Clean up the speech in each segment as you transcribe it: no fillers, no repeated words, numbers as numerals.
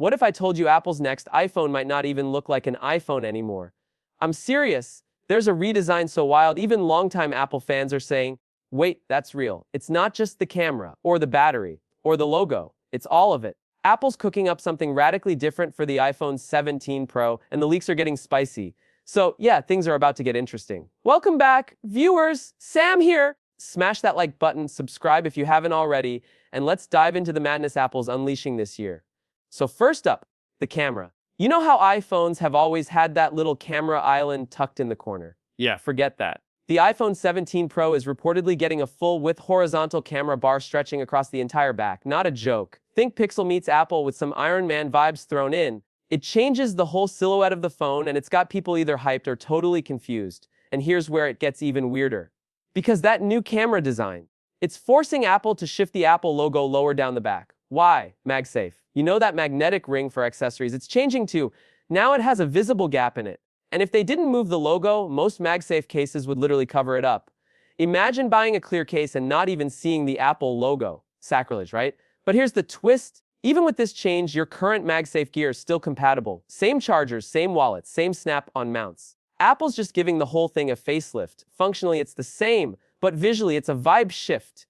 What if I told you Apple's next iPhone might not even look like an iPhone anymore? I'm serious. There's a redesign so wild, even longtime Apple fans are saying, wait, that's real. It's not just the camera, or the battery, or the logo. It's all of it. Apple's cooking up something radically different for the iPhone 17 Pro, and the leaks are getting spicy. So yeah, things are about to get interesting. Welcome back, viewers. Sam here. Smash that like button, subscribe if you haven't already, and let's dive into the madness Apple's unleashing this year. So first up, the camera. You know how iPhones have always had that little camera island tucked in the corner? Yeah, forget that. The iPhone 17 Pro is reportedly getting a full-width horizontal camera bar stretching across the entire back. Not a joke. Think Pixel meets Apple with some Iron Man vibes thrown in. It changes the whole silhouette of the phone, and it's got people either hyped or totally confused. And here's where it gets even weirder. Because that new camera design, it's forcing Apple to shift the Apple logo lower down the back. Why? MagSafe. You know that magnetic ring for accessories? It's changing too. Now it has a visible gap in it. And if they didn't move the logo, most MagSafe cases would literally cover it up. Imagine buying a clear case and not even seeing the Apple logo. Sacrilege, right? But here's the twist. Even with this change, your current MagSafe gear is still compatible. Same chargers, same wallets, same snap-on mounts. Apple's just giving the whole thing a facelift. Functionally, it's the same, but visually, it's a vibe shift.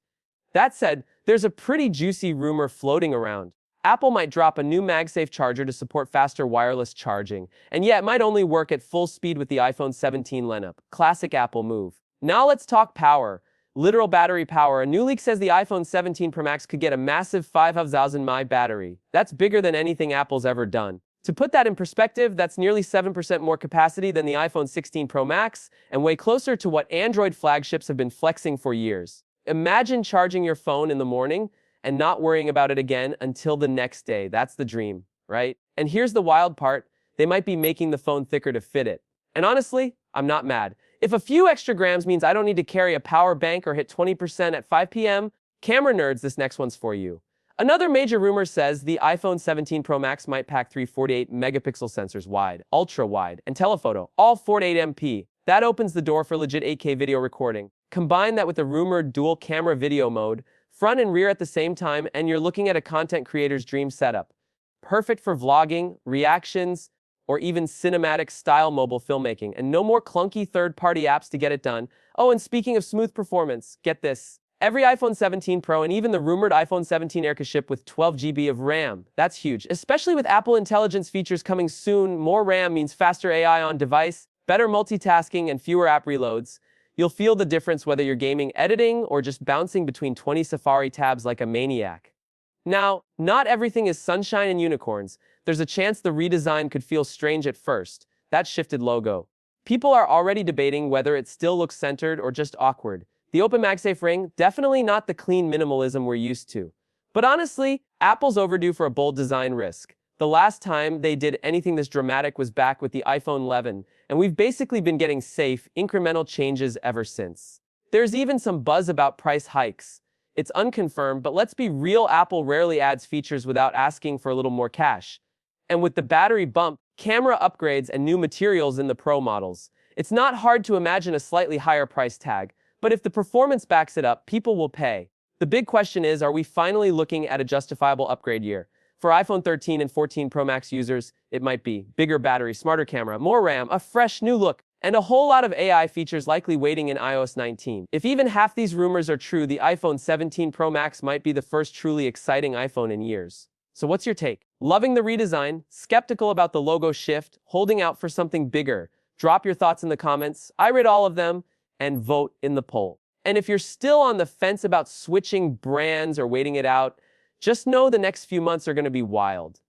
That said, there's a pretty juicy rumor floating around. Apple might drop a new MagSafe charger to support faster wireless charging. And yeah, it might only work at full speed with the iPhone 17 lineup. Classic Apple move. Now let's talk power. Literal battery power. A new leak says the iPhone 17 Pro Max could get a massive 5,000 mAh battery. That's bigger than anything Apple's ever done. To put that in perspective, that's nearly 7% more capacity than the iPhone 16 Pro Max, and way closer to what Android flagships have been flexing for years. Imagine charging your phone in the morning and not worrying about it again until the next day. That's the dream, right? And here's the wild part. They might be making the phone thicker to fit it. And honestly, I'm not mad. If a few extra grams means I don't need to carry a power bank or hit 20% at 5 p.m., camera nerds, this next one's for you. Another major rumor says the iPhone 17 Pro Max might pack 348 megapixel sensors wide, ultra wide, and telephoto, all 48MP. That opens the door for legit 8K video recording. Combine that with the rumored dual camera video mode, front and rear at the same time, and you're looking at a content creator's dream setup. Perfect for vlogging, reactions, or even cinematic style mobile filmmaking, and no more clunky third-party apps to get it done. Oh, and speaking of smooth performance, get this. Every iPhone 17 Pro and even the rumored iPhone 17 Air can ship with 12 GB of RAM. That's huge, especially with Apple Intelligence features coming soon. More RAM means faster AI on device, better multitasking, and fewer app reloads. You'll feel the difference whether you're gaming, editing, or just bouncing between 20 Safari tabs like a maniac. Now, not everything is sunshine and unicorns. There's a chance the redesign could feel strange at first. That shifted logo. People are already debating whether it still looks centered or just awkward. The open MagSafe ring, definitely not the clean minimalism we're used to. But honestly, Apple's overdue for a bold design risk. The last time they did anything this dramatic was back with the iPhone 11, and we've basically been getting safe, incremental changes ever since. There's even some buzz about price hikes. It's unconfirmed, but let's be real, Apple rarely adds features without asking for a little more cash. And with the battery bump, camera upgrades, and new materials in the Pro models, it's not hard to imagine a slightly higher price tag. But if the performance backs it up, people will pay. The big question is, are we finally looking at a justifiable upgrade year? For iPhone 13 and 14 Pro Max users, it might be bigger battery, smarter camera, more RAM, a fresh new look, and a whole lot of AI features likely waiting in iOS 19. If even half these rumors are true, the iPhone 17 Pro Max might be the first truly exciting iPhone in years. So what's your take? Loving the redesign? Skeptical about the logo shift? Holding out for something bigger? Drop your thoughts in the comments. I read all of them. And vote in the poll. And if you're still on the fence about switching brands or waiting it out, just know the next few months are going to be wild.